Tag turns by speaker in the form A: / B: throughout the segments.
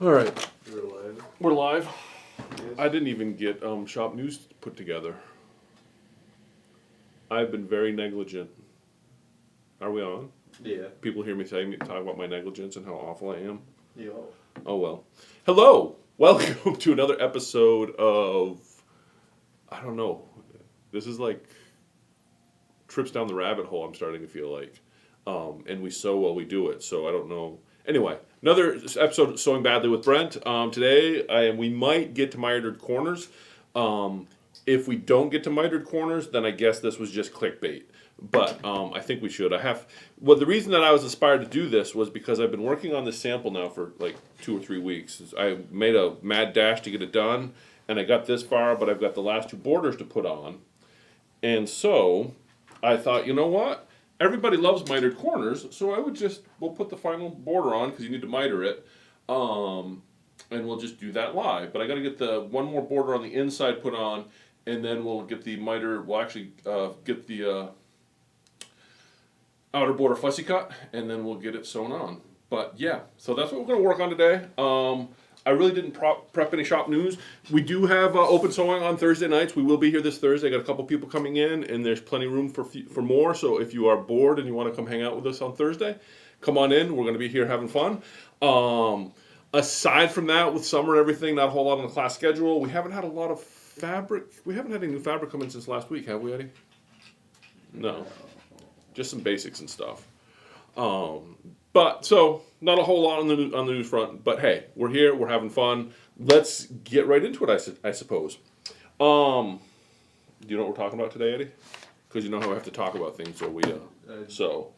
A: All right,
B: We're live.
A: we're live.
B: Yes.
A: I didn't even get shop news put together. I've been very negligent. Are we on?
B: Yeah.
A: People hear me talk about my negligence and how awful I am.
B: Yeah.
A: Oh well. Hello, welcome to another episode of I don't know. This is like trips down the rabbit hole. I'm starting to feel like, and we sew while we do it. So I don't know. Anyway, another episode of Sewing Badly with Brent. Today, we might get to Mitered Corners. If we don't get to Mitered Corners, then I guess this was just clickbait. But I think we should. The reason that I was inspired to do this was because I've been working on this sample now for like 2 or 3 weeks. I made a mad dash to get it done, and I got this far, but I've got the last 2 borders to put on. And so I thought, you know what? Everybody loves mitered corners, so we'll put the final border on because you need to miter it, and we'll just do that live. But I got to get the one more border on the inside put on, and then we'll get the miter. We'll actually get the outer border fussy cut, and then we'll get it sewn on. But yeah, so that's what we're going to work on today. I really didn't prep any shop news. We do have open sewing on Thursday nights. We will be here this Thursday. I got a couple people coming in, and there's plenty of room for more. So if you are bored and you want to come hang out with us on Thursday, come on in. We're going to be here having fun. Aside from that, with summer and everything, not a whole lot on the class schedule. We haven't had a lot of fabric. We haven't had any new fabric come in since last week, have we, Eddie? No. Just some basics and stuff. But so not a whole lot on the news front. But hey, we're here. We're having fun. Let's get right into it. I suppose. Do you know what we're talking about today, Eddie? Because you know how I have to talk about things. So
B: I don't know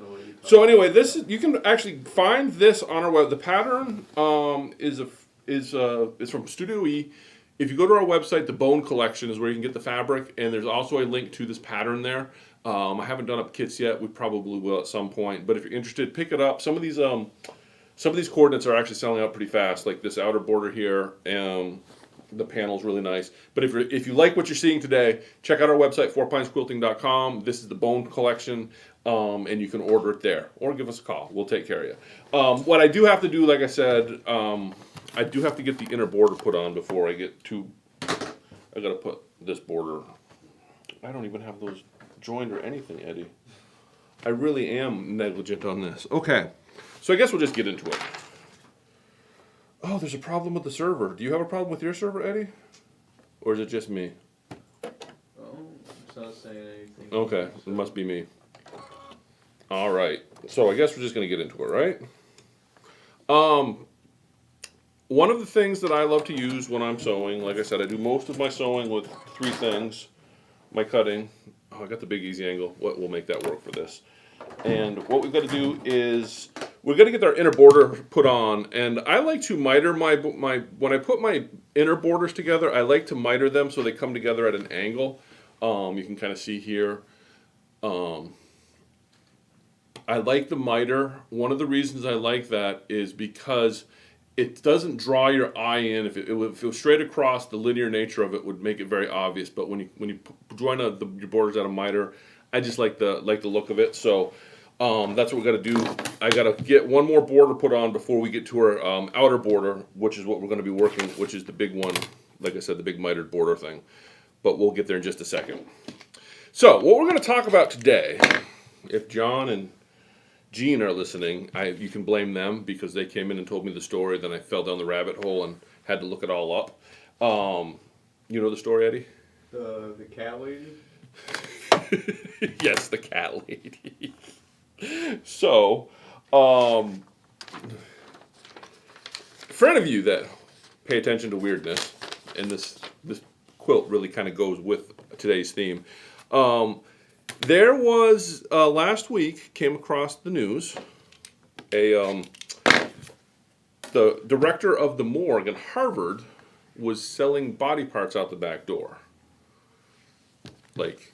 B: what you're talking
A: So anyway, you can actually find this on our web. The pattern is from Studio E. If you go to our website, the Bone Collection is where you can get the fabric, and there's also a link to this pattern there. I haven't done up kits yet. We probably will at some point. But if you're interested, pick it up. Some of these coordinates are actually selling out pretty fast. Like this outer border here, the panel's really nice. But if you like what you're seeing today, check out our website, fourpinesquilting.com. This is the Bone Collection, and you can order it there or give us a call. We'll take care of you. What I do have to do, like I said, I do have to get the inner border put on before I get to. I got to put this border. I don't even have those joined or anything, Eddie. I really am negligent on this. Okay, so I guess we'll just get into it. Oh, there's a problem with the server. Do you have a problem with your server, Eddie? Or is it just me?
B: Oh, it's not saying anything.
A: Okay, it must be me. All right, so I guess we're just going to get into it, right? One of the things that I love to use when I'm sewing, like I said, I do most of my sewing with 3 things. My cutting. Oh, I got the big easy angle. We'll make that work for this. And what we've got to do is we're going to get our inner border put on. And I like to miter my when I put my inner borders together, I like to miter them so they come together at an angle. You can kind of see here. I like the miter. One of the reasons I like that is because it doesn't draw your eye in. If it was straight across, the linear nature of it would make it very obvious. But when you join your borders at a miter, I just like the look of it. So that's what we got to do. I got to get one more border put on before we get to our outer border, which is what we're going to be working, which is the big one. Like I said, the big mitered border thing. But we'll get there in just a second. So what we're going to talk about today, if John and Gene are listening, you can blame them because they came in and told me the story. Then I fell down the rabbit hole and had to look it all up. You know the story, Eddie?
B: The cat lady?
A: Yes, the cat lady. So, for any of you that pay attention to weirdness, and this quilt really kind of goes with today's theme, there was last week came across the news the director of the morgue at Harvard was selling body parts out the back door. Like,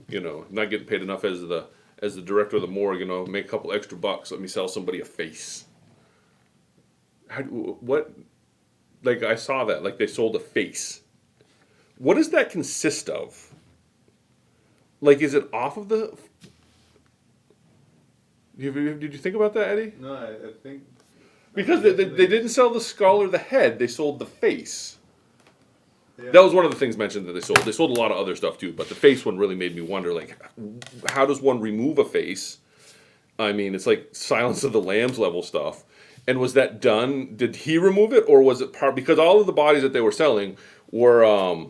A: not getting paid enough as the director of the morgue, make a couple extra bucks, let me sell somebody a face. What? Like, I saw that, like they sold a face. What does that consist of? Like, is it off of the... Did you think about that, Eddie?
B: No, I think
A: Because they didn't sell the skull or the head, they sold the face.
B: Yeah.
A: That was one of the things mentioned that they sold. They sold a lot of other stuff too, but the face one really made me wonder, like, how does one remove a face? I mean, it's like Silence of the Lambs level stuff. And was that done? Did he remove it, or was it part? Because all of the bodies that they were selling were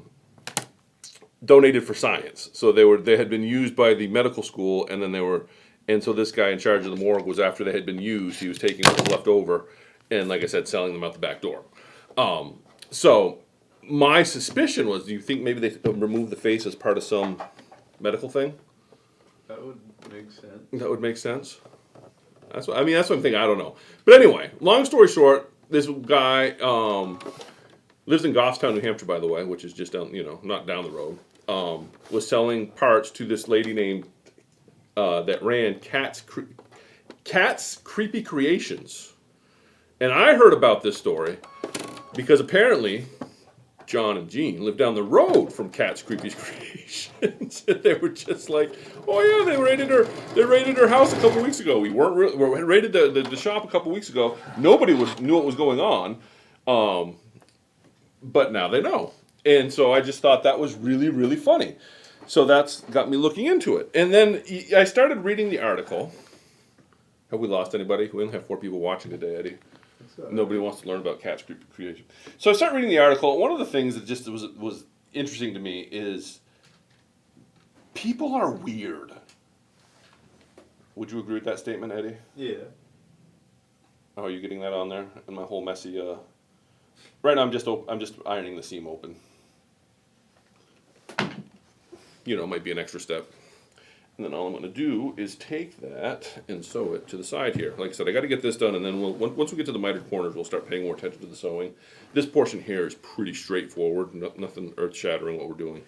A: donated for science. So they had been used by the medical school, and then they were, and so this guy in charge of the morgue was, after they had been used, he was taking what was left over, and like I said, selling them out the back door. So my suspicion was, do you think maybe they removed the face as part of some medical thing?
B: That would make sense.
A: That would make sense. That's what I'm thinking. I don't know. But anyway, long story short, this guy lives in Goffstown, New Hampshire, by the way, which is just down, not down the road. Was selling parts to this lady named that ran Cat's Creepy Creations, and I heard about this story because apparently John and Jean lived down the road from Cat's Creepy Creations. And they were just like, oh yeah, they raided her house a couple weeks ago. We raided the shop a couple weeks ago. Nobody knew what was going on, but now they know. And so I just thought that was really, really funny. So that's got me looking into it. And then I started reading the article. Have we lost anybody? We only have 4 people watching today, Eddie. Nobody wants to learn about Cat's Creation. So I started reading the article. One of the things that just was interesting to me is people are weird. Would you agree with that statement, Eddie?
B: Yeah.
A: Oh, are you getting that on there? And my whole messy. Right now, I'm just ironing the seam open. Might be an extra step. And then all I'm going to do is take that and sew it to the side here. Like I said, I got to get this done, and then once we get to the mitered corners, we'll start paying more attention to the sewing. This portion here is pretty straightforward, nothing earth-shattering what we're doing.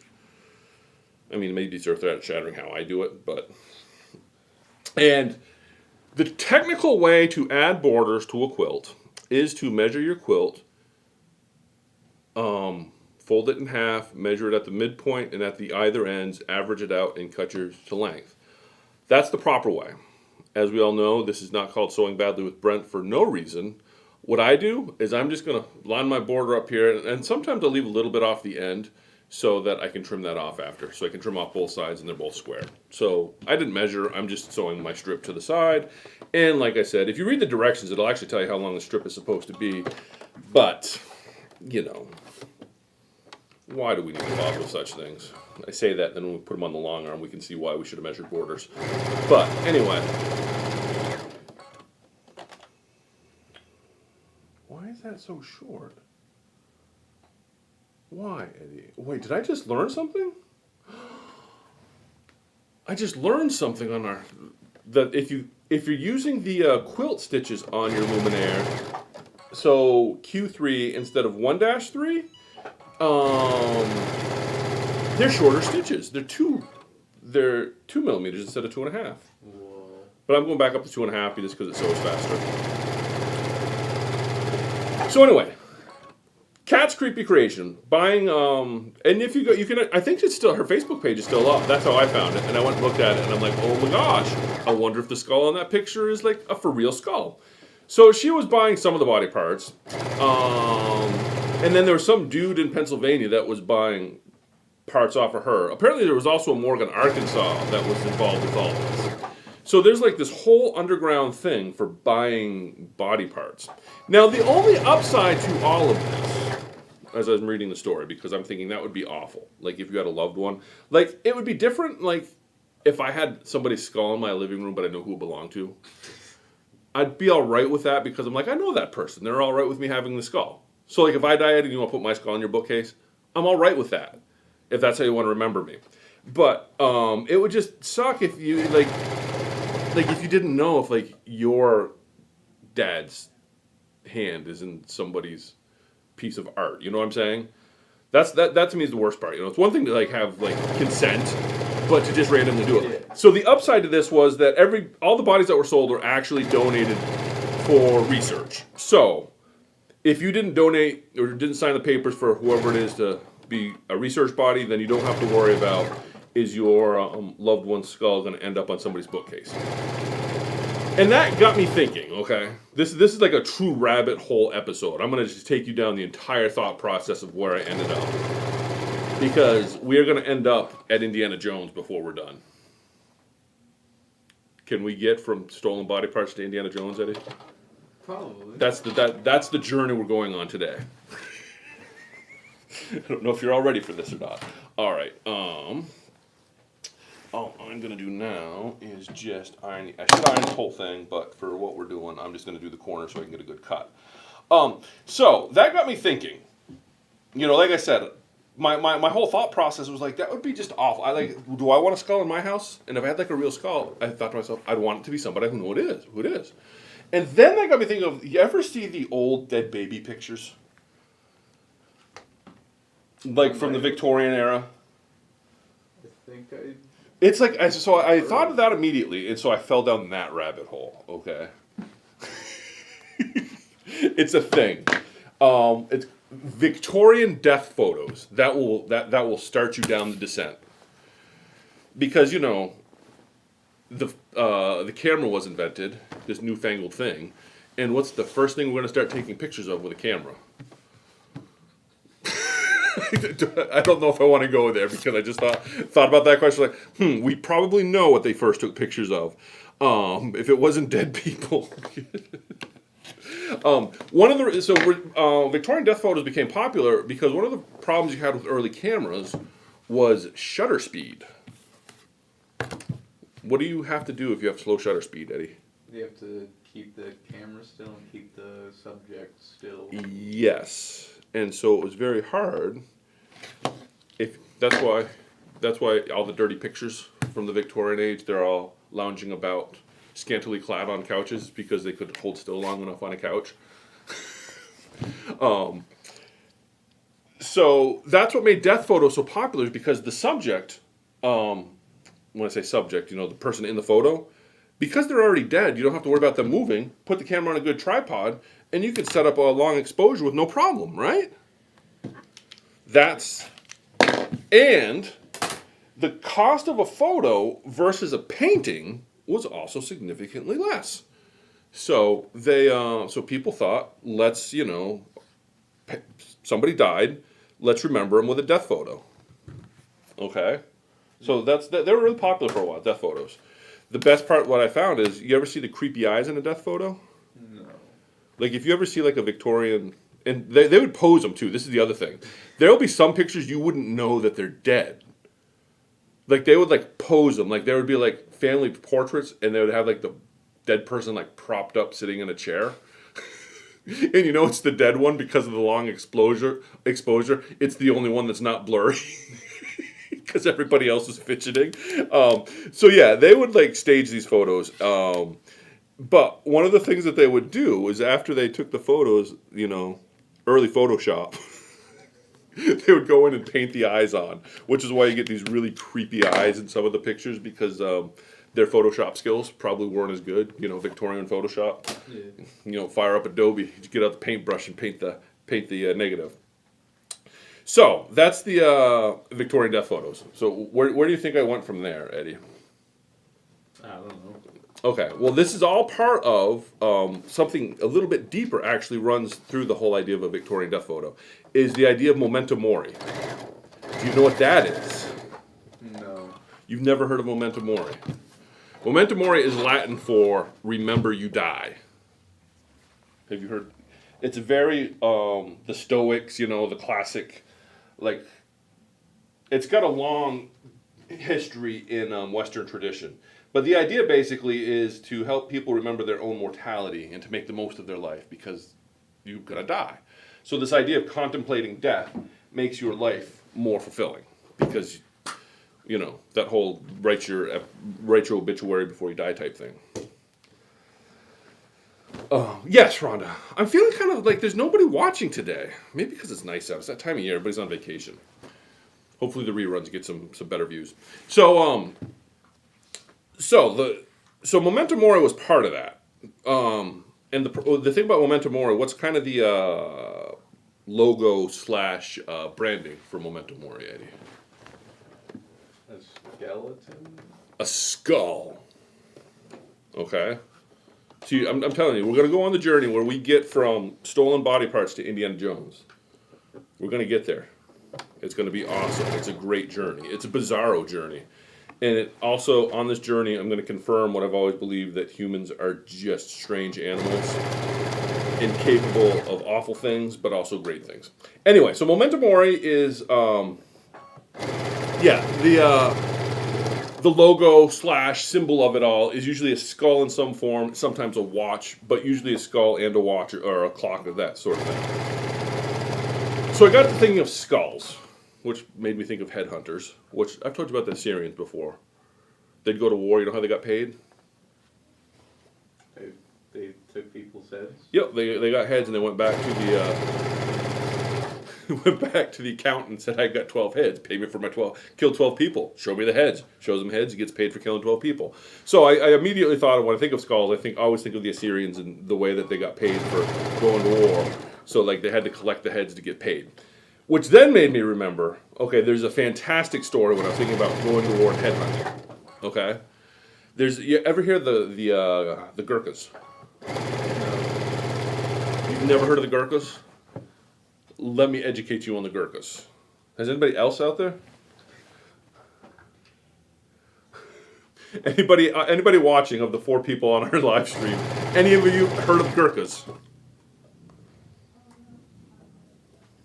A: I mean, maybe it's earth-shattering how I do it, but... And the technical way to add borders to a quilt is to measure your quilt, fold it in half, measure it at the midpoint and at the either ends, average it out, and cut yours to length. That's the proper way. As we all know, this is not called sewing badly with Brent for no reason. What I do is I'm just going to line my border up here, and sometimes I'll leave a little bit off the end so that I can trim that off after. So I can trim off both sides and they're both square. So I didn't measure, I'm just sewing my strip to the side. And like I said, if you read the directions, it'll actually tell you how long the strip is supposed to be. But, why do we need to bother with such things? I say that, then when we put them on the long arm, we can see why we should have measured borders. But, anyway. Why is that so short? Why, Eddie? Wait, did I just learn something? I just learned something on that if you're using the quilt stitches on your luminaire, so Q3 instead of 1-3, they're shorter stitches. They're 2 millimeters instead of 2.5.
B: Whoa.
A: But I'm going back up to 2.5 just because it sews faster. So anyway, Cat's Creepy Creation. Buying, and if you go, you can. I think it's still, her Facebook page is still up. That's how I found it. And I went and looked at it, and I'm like, oh my gosh! I wonder if the skull on that picture is like a for real skull. So she was buying some of the body parts. And then there was some dude in Pennsylvania that was buying parts off of her. Apparently there was also a Morgan, Arkansas that was involved with all this. So there's like this whole underground thing for buying body parts. Now the only upside to all of this, as I'm reading the story, because I'm thinking that would be awful. Like if you had a loved one. Like it would be different like if I had somebody's skull in my living room but I know who it belonged to. I'd be alright with that because I'm like, I know that person. They're alright with me having the skull. So like if I died and you want to put my skull in your bookcase, I'm all right with that, if that's how you want to remember me. But it would just suck if you like if you didn't know if like your dad's hand is in somebody's piece of art. You know what I'm saying? That to me is the worst part. It's one thing to like have like consent, but to just randomly do it. So the upside to this was that all the bodies that were sold were actually donated for research. So if you didn't donate or didn't sign the papers for whoever it is to be a research body, then you don't have to worry about is your loved one's skull going to end up on somebody's bookcase. And that got me thinking, okay? This is like a true rabbit hole episode. I'm going to just take you down the entire thought process of where I ended up. Because we are going to end up at Indiana Jones before we're done. Can we get from stolen body parts to Indiana Jones, Eddie?
B: Probably.
A: That's the journey we're going on today. I don't know if you're all ready for this or not. All right. All I'm gonna do now is just iron. I should iron the whole thing, but for what we're doing, I'm just gonna do the corner so I can get a good cut. So that got me thinking. You know, like I said, my whole thought process was like, that would be just awful. Do I want a skull in my house? And if I had like a real skull, I thought to myself, I'd want it to be somebody who knows who it is. And then that got me thinking of, you ever see the old dead baby pictures? Like from the Victorian era?
B: I think I.
A: It's like, so I thought of that immediately, and so I fell down that rabbit hole, okay? It's a thing. It's Victorian death photos. That will start you down the descent. Because, you know, the camera was invented, this newfangled thing, and what's the first thing we're going to start taking pictures of with a camera? I don't know if I want to go there because I just thought about that question. Like, we probably know what they first took pictures of. If it wasn't dead people. Victorian death photos became popular because one of the problems you had with early cameras was shutter speed. What do you have to do if you have slow shutter speed, Eddie?
B: You have to keep the camera still and keep the subject still.
A: Yes. And so it was very hard. That's why all the dirty pictures from the Victorian age, they're all lounging about scantily clad on couches because they could hold still long enough on a couch. So that's what made death photos so popular, because the subject, when I say subject, you know, the person in the photo, because they're already dead, you don't have to worry about them moving. Put the camera on a good tripod, and you could set up a long exposure with no problem, right? And the cost of a photo versus a painting was also significantly less. So so people thought, let's, you know, somebody died, let's remember them with a death photo. Okay, so they were really popular for a while, death photos. The best part, what I found is, you ever see the creepy eyes in a death photo?
B: No.
A: Like if you ever see like a Victorian, and they would pose them too. This is the other thing. There'll be some pictures you wouldn't know that they're dead. Like they would like pose them. Like there would be like family portraits, and they would have like the dead person like propped up sitting in a chair. And you know it's the dead one because of the long exposure. It's the only one that's not blurry. Because everybody else is fidgeting. So yeah, they would like stage these photos. But one of the things that they would do is, after they took the photos, you know, early Photoshop, they would go in and paint the eyes on, which is why you get these really creepy eyes in some of the pictures, because their Photoshop skills probably weren't as good. You know, Victorian Photoshop.
B: Yeah.
A: You know, fire up Adobe, get out the paintbrush and paint the negative. So that's the Victorian death photos. So where do you think I went from there, Eddie?
B: I don't know.
A: Okay, well, this is all part of something a little bit deeper. Actually, runs through the whole idea of a Victorian death photo. Is the idea of memento mori. Do you know what that is?
B: No.
A: You've never heard of memento mori. Memento mori is Latin for remember you die. Have you heard? It's very the Stoics, you know, the classic, like, it's got a long history in Western tradition. But the idea basically is to help people remember their own mortality and to make the most of their life, because you're going to die. So this idea of contemplating death makes your life more fulfilling, because, you know, that whole write your obituary before you die type thing. Yes, Rhonda. I'm feeling kind of like there's nobody watching today. Maybe because it's nice out. It's that time of year. Everybody's on vacation. Hopefully the reruns get some better views. So Memento Mori was part of that. And the thing about Memento Mori, what's kind of the logo / branding for Memento Mori, Eddie?
B: A skeleton?
A: A skull. Okay. See, I'm telling you, we're going to go on the journey where we get from stolen body parts to Indiana Jones. We're going to get there. It's going to be awesome. It's a great journey. It's a bizarro journey. And it also, on this journey, I'm going to confirm what I've always believed, that humans are just strange animals, incapable of awful things, but also great things. Anyway, so Memento Mori is, the logo / symbol of it all is usually a skull in some form, sometimes a watch, but usually a skull and a watch or a clock or that sort of thing. So I got to thinking of skulls, which made me think of headhunters, which I've told you about the Assyrians before. They'd go to war, you know how they got paid?
B: They took people's heads?
A: Yep, they got heads and they went back to the accountant and said, I got 12 heads, pay me for my 12, killed 12 people, show me the heads. Shows them heads, he gets paid for killing 12 people. So I immediately thought, when I think of skulls, I always think of the Assyrians and the way that they got paid for going to war. So like they had to collect the heads to get paid. Which then made me remember, okay, there's a fantastic story when I was thinking about going to war and headhunting. Okay? You ever hear the Gurkhas? You've never heard of the Gurkhas? Let me educate you on the Gurkhas. Has anybody else out there? Anybody watching of the 4 people on our live stream? Any of you heard of Gurkhas?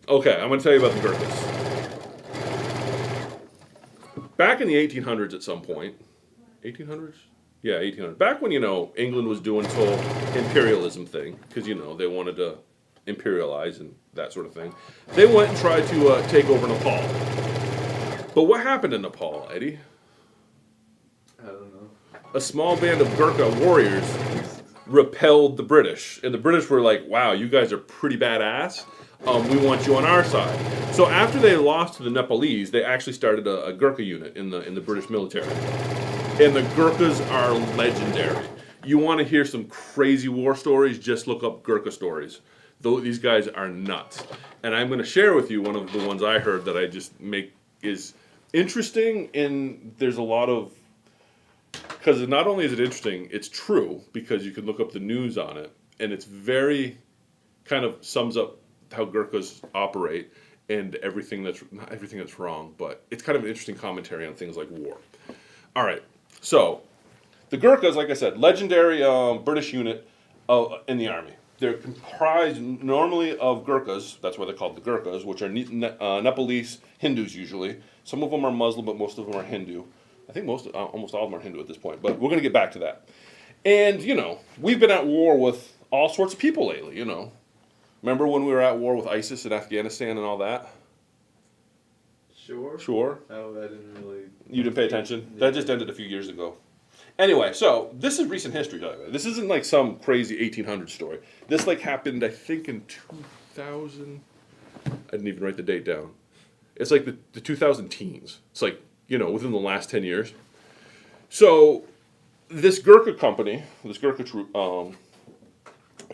A: Okay, I'm going to tell you about the Gurkhas. Back in the 1800s at some point, 1800s? Yeah, 1800s. Back when, England was doing this whole imperialism thing, because, they wanted to imperialize and that sort of thing. They went and tried to take over Nepal. But what happened in Nepal, Eddie?
B: I don't know.
A: A small band of Gurkha warriors repelled the British. And the British were like, wow, you guys are pretty badass. We want you on our side. So after they lost to the Nepalese, they actually started a Gurkha unit in the British military. And the Gurkhas are legendary. You want to hear some crazy war stories, just look up Gurkha stories. These guys are nuts. And I'm going to share with you one of the ones I heard that I just make is interesting, and there's a lot of... Because not only is it interesting, it's true, because you can look up the news on it, and it's very... kind of sums up how Gurkhas operate, and everything that's... not everything that's wrong, but it's kind of an interesting commentary on things like war. All right, so... the Gurkhas, like I said, legendary British unit in the army. They're comprised normally of Gurkhas, that's why they're called the Gurkhas, which are Nepalese Hindus usually. Some of them are Muslim, but most of them are Hindu. I think almost all of them are Hindu at this point, but we're going to get back to that. And, we've been at war with all sorts of people lately, Remember when we were at war with ISIS in Afghanistan and all that? Sure.
B: Oh, I didn't really...
A: You didn't pay attention?
B: Yeah.
A: That just ended a few years ago. Anyway, so this is recent history. This isn't like some crazy 1800 story. This happened, I think, in 2000. I didn't even write the date down. It's like the 2000 teens. It's like, within the last 10 years. So this Gurkha company, this Gurkha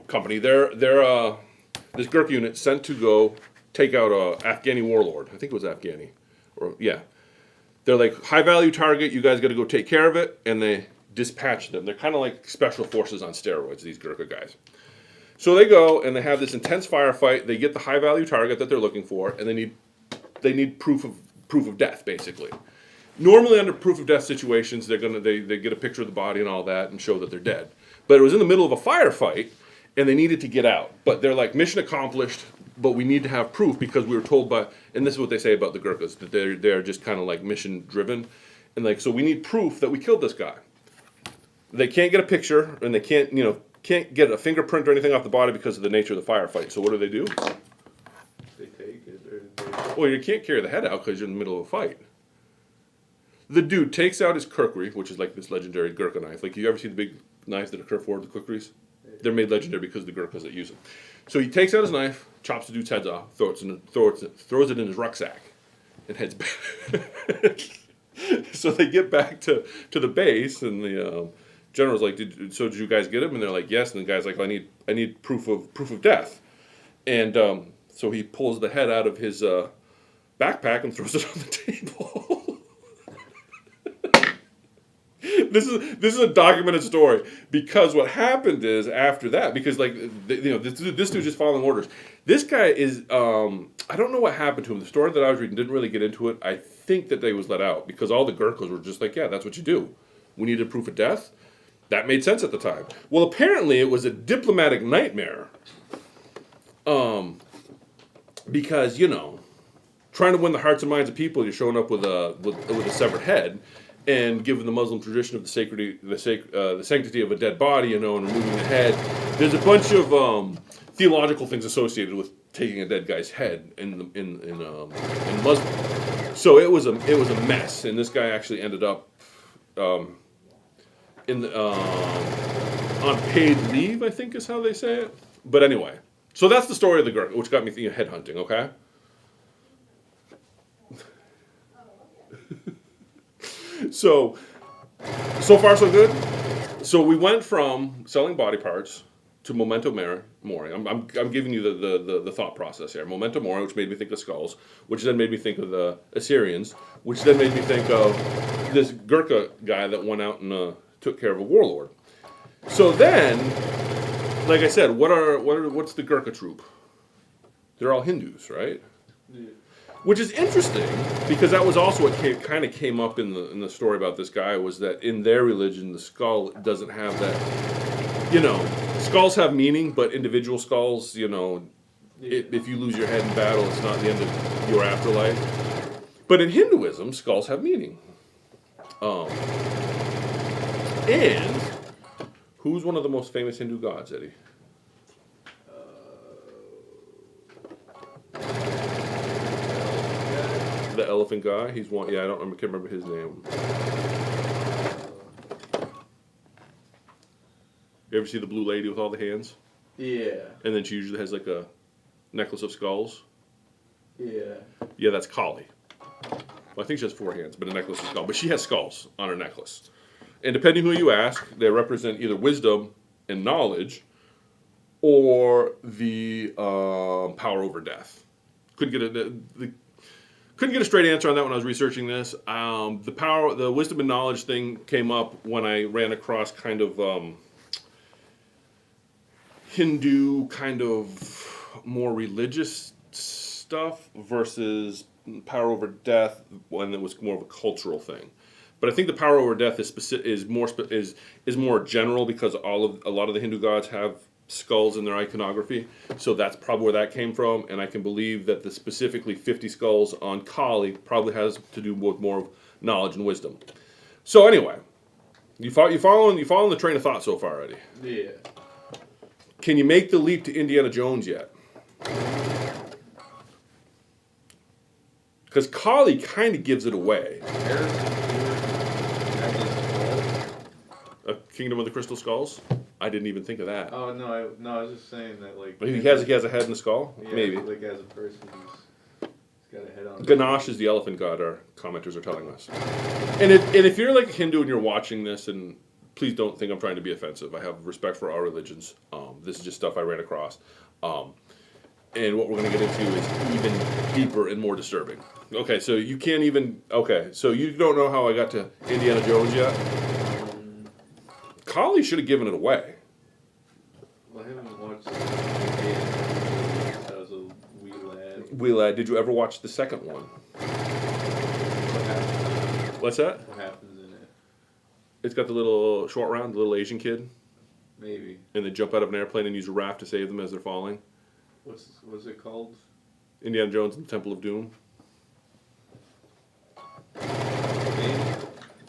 A: company, this Gurkha unit sent to go take out a Afghani warlord. I think it was Afghani. They're like, high value target, you guys got to go take care of it, and they dispatch them. They're kind of like special forces on steroids, these Gurkha guys. So they go and they have this intense firefight. They get the high value target that they're looking for, and they need proof of death, basically. Normally under proof of death situations, they get a picture of the body and all that and show that they're dead. But it was in the middle of a firefight, and they needed to get out. But they're like, mission accomplished, but we need to have proof because we were told by, and this is what they say about the Gurkhas, that they're just kind of like mission driven. And so we need proof that we killed this guy. They can't get a picture, and they can't get a fingerprint or anything off the body because of the nature of the firefight. So what do?
B: They take it, or
A: Well, you can't carry the head out because you're in the middle of a fight. The dude takes out his kukri, which is like this legendary Gurkha knife. Like, you ever see the big knives that occur forward, the kukris? They're made legendary because of the Gurkhas that use them. So he takes out his knife, chops the dude's heads off, throws it in his rucksack, and heads back. So they get back to the base, and the general's like, did you guys get him? And they're like, yes. And the guy's like, I need proof of death. And so he pulls the head out of his backpack and throws it on the table. this is a documented story because what happened is after that, because like this dude's just following orders. This guy is I don't know what happened to him. The story that I was reading didn't really get into it. I think that they was let out because all the Gurkhas were just like, yeah, that's what you do. We needed proof of death. That made sense at the time. Well, apparently it was a diplomatic nightmare. Because trying to win the hearts and minds of people, you're showing up with a severed head, and given the Muslim tradition of the sanctity of a dead body, and removing the head, there's a bunch of theological things associated with taking a dead guy's head in Muslim. So it was a mess, and this guy actually ended up on paid leave, I think is how they say it. But anyway, so that's the story of the Gurkha, which got me thinking of headhunting. Okay. So far so good. So we went from selling body parts to memento mori. I'm giving you the thought process here. Memento mori, which made me think of skulls, which then made me think of the Assyrians, which then made me think of this Gurkha guy that went out and took care of a warlord. So then, like I said, what's the Gurkha troop? They're all Hindus, right? Yeah. Which is interesting because that was also what kind of came up in the story about this guy, was that in their religion the skull doesn't have that. Skulls have meaning, but individual skulls, if you lose your head in battle, it's not the end of your afterlife. But in Hinduism, skulls have meaning. And who's one of the most famous Hindu gods, Eddie? The elephant guy. He's one. Yeah, I can't remember his name. You ever see the blue lady with all the hands?
B: Yeah.
A: And then she usually has like a necklace of skulls.
B: Yeah.
A: Yeah, that's Kali. Well, I think she has 4 hands, but a necklace of skulls. But she has skulls on her necklace. And depending who you ask, they represent either wisdom and knowledge, or the power over death. Couldn't get a straight answer on that when I was researching this. The wisdom and knowledge thing came up when I ran across kind of Hindu kind of more religious stuff versus power over death when it was more of a cultural thing. But I think the power over death is more general because a lot of the Hindu gods have skulls in their iconography, so that's probably where that came from. And I can believe that the specifically 50 skulls on Kali probably has to do with more of knowledge and wisdom. So anyway, you following the train of thought so far, Eddie?
B: Yeah.
A: Can you make the leap to Indiana Jones yet? Because Kali kind of gives it away. A Kingdom of the Crystal Skulls? I didn't even think of that.
B: Oh no, I was just saying that like.
A: He has a head and a skull.
B: Yeah,
A: maybe.
B: Like as a person, he's got a head on.
A: Ganesh is the elephant god. Our commenters are telling us. And if you're like a Hindu and you're watching this, and please don't think I'm trying to be offensive. I have respect for our religions. This is just stuff I ran across. And what we're going to get into is even deeper and more disturbing. Okay, so you can't even. Okay, so you don't know how I got to Indiana Jones yet? Kali should have given it away.
B: Well, I haven't watched it since I was a wee lad.
A: Did you ever watch the second one?
B: What happens?
A: What's that?
B: What happens in it?
A: It's got the little short round, the little Asian kid.
B: Maybe.
A: And they jump out of an airplane and use a raft to save them as they're falling.
B: What's it called?
A: Indiana Jones and the Temple of Doom.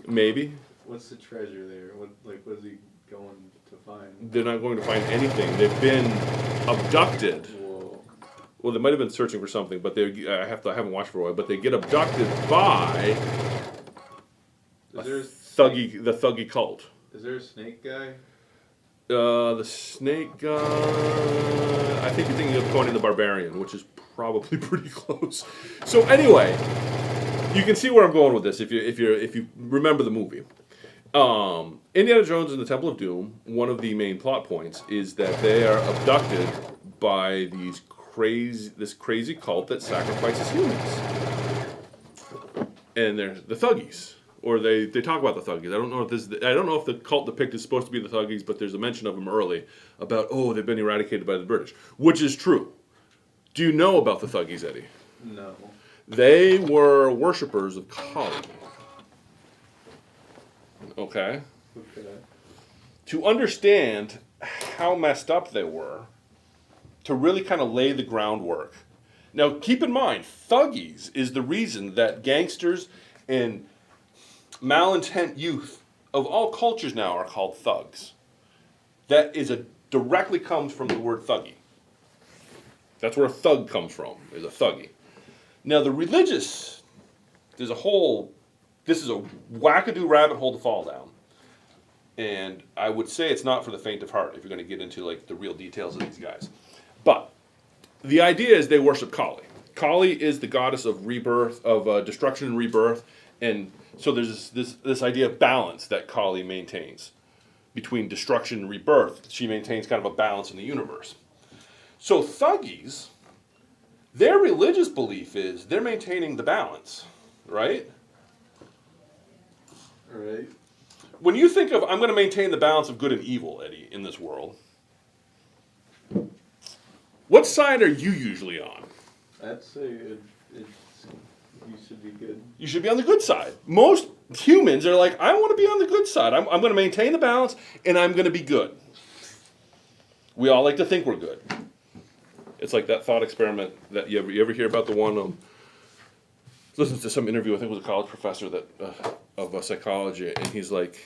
A: Maybe.
B: What's the treasure there? What is he going to find?
A: They're not going to find anything. They've been abducted.
B: Whoa.
A: Well, they might have been searching for something, but I haven't watched for a while. But they get abducted by the thuggy cult.
B: Is there a snake guy?
A: The snake guy. I think you're thinking of Conan the Barbarian, which is probably pretty close. So anyway, you can see where I'm going with this if you remember the movie. Indiana Jones and the Temple of Doom, one of the main plot points is that they are abducted by this crazy cult that sacrifices humans. And they're the thuggies. or they talk about the Thuggies. I don't know if the cult depicted is supposed to be the Thuggies, but there's a mention of them early about they've been eradicated by the British, which is true. Do you know about the Thuggies, Eddie?
B: No.
A: They were worshippers of Kali. Okay.
B: Okay.
A: To understand how messed up they were, to really kind of lay the groundwork. Now, keep in mind, Thuggies is the reason that gangsters and malintent youth of all cultures now are called thugs. That directly comes from the word thuggy. That's where a thug comes from, is a thuggy. Now, the religious, this is a wackadoo rabbit hole to fall down. And I would say it's not for the faint of heart if you're going to get into like the real details of these guys. But the idea is they worship Kali. Kali is the goddess of rebirth, of destruction and rebirth. And so there's this idea of balance that Kali maintains between destruction and rebirth. She maintains kind of a balance in the universe. So Thuggies, their religious belief is they're maintaining the balance, right?
B: Right.
A: When you think of, I'm going to maintain the balance of good and evil, Eddie, in this world, what side are you usually on?
B: I'd say you should be good.
A: You should be on the good side. Most humans are like, I want to be on the good side. I'm going to maintain the balance, and I'm going to be good. We all like to think we're good. It's like that thought experiment that you ever hear about the one, listen to some interview, I think it was a college professor of psychology, and he's like,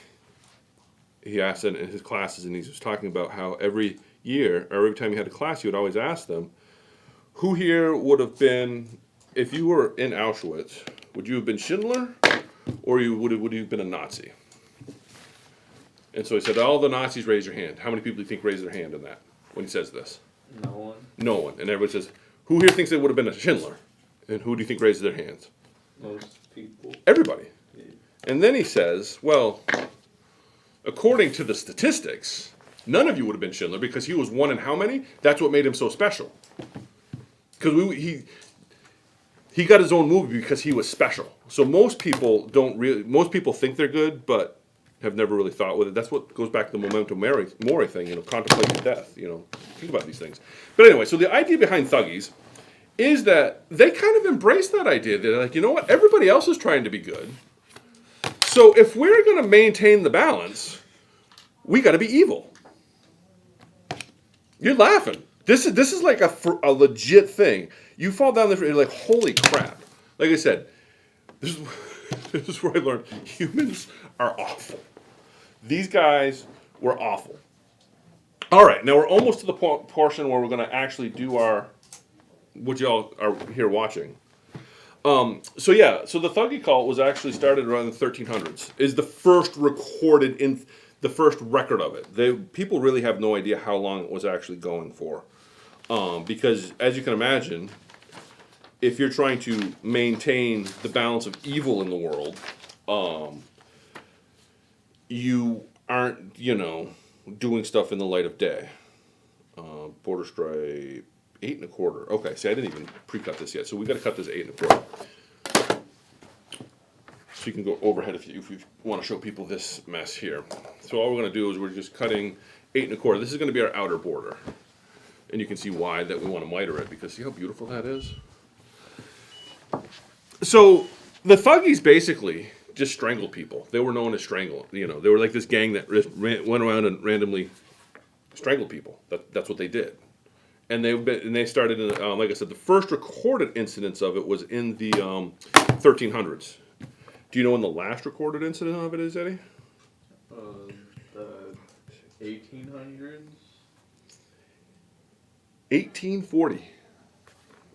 A: he asked in his classes, and he's just talking about how every year, or every time you had a class, he would always ask them, who here would have been, if you were in Auschwitz, would you have been Schindler, or would you have been a Nazi? And so he said, all the Nazis raise your hand. How many people do you think raise their hand in that, when he says this?
B: No one.
A: No one. And everybody says, who here thinks they would have been a Schindler? And who do you think raises their hands?
B: Most people.
A: Everybody.
B: Yeah.
A: And then he says, well, according to the statistics, none of you would have been Schindler because he was one in how many? That's what made him so special. Because he got his own movie because he was special. So most people think they're good, but have never really thought with it. That's what goes back to the memento mori thing, contemplate your death, think about these things. But anyway, so the idea behind Thuggies is that they kind of embrace that idea. They're like, you know what? Everybody else is trying to be good. So if we're going to maintain the balance, we got to be evil. You're laughing. This is like a legit thing. You fall down this, you're like, holy crap. Like I said, this is where I learned humans are awful. These guys were awful. All right, now we're almost to the portion where we're going to actually do what y'all are here watching. So the Thuggy cult was actually started around the 1300s. Is the first recorded the first record of it. People really have no idea how long it was actually going for, because as you can imagine, if you're trying to maintain the balance of evil in the world, you aren't doing stuff in the light of day. Border stripe 8 1/4. Okay, see, I didn't even pre-cut this yet, so we got to cut this 8 1/4. So you can go overhead if you want to show people this mess here. So all we're going to do is we're just cutting 8 1/4. This is going to be our outer border, and you can see why that we want to miter it, because see how beautiful that is. So the Thuggies basically just strangled people. They were known as strangle. They were like this gang that went around and randomly strangled people. That's what they did. And they started in, like I said, the first recorded incidence of it was in the 1300s. Do you know when the last recorded incident of it is, Eddie?
B: The 1800s.
A: 1840.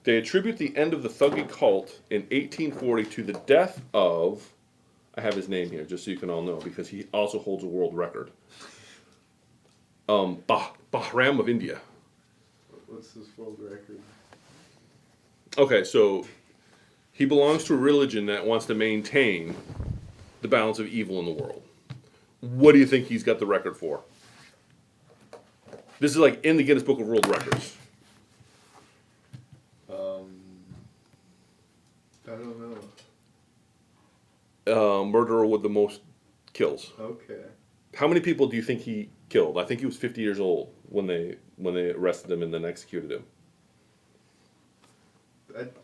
A: They attribute the end of the Thuggy cult in 1840 to the death of, I have his name here just so you can all know, because he also holds a world record. Bahram of India.
B: What's his world record?
A: Okay, so he belongs to a religion that wants to maintain the balance of evil in the world. What do you think he's got the record for? This is like in the Guinness Book of World Records.
B: I don't know.
A: Murderer with the most kills.
B: Okay.
A: How many people do you think he killed? I think he was 50 years old when they arrested him and then executed him.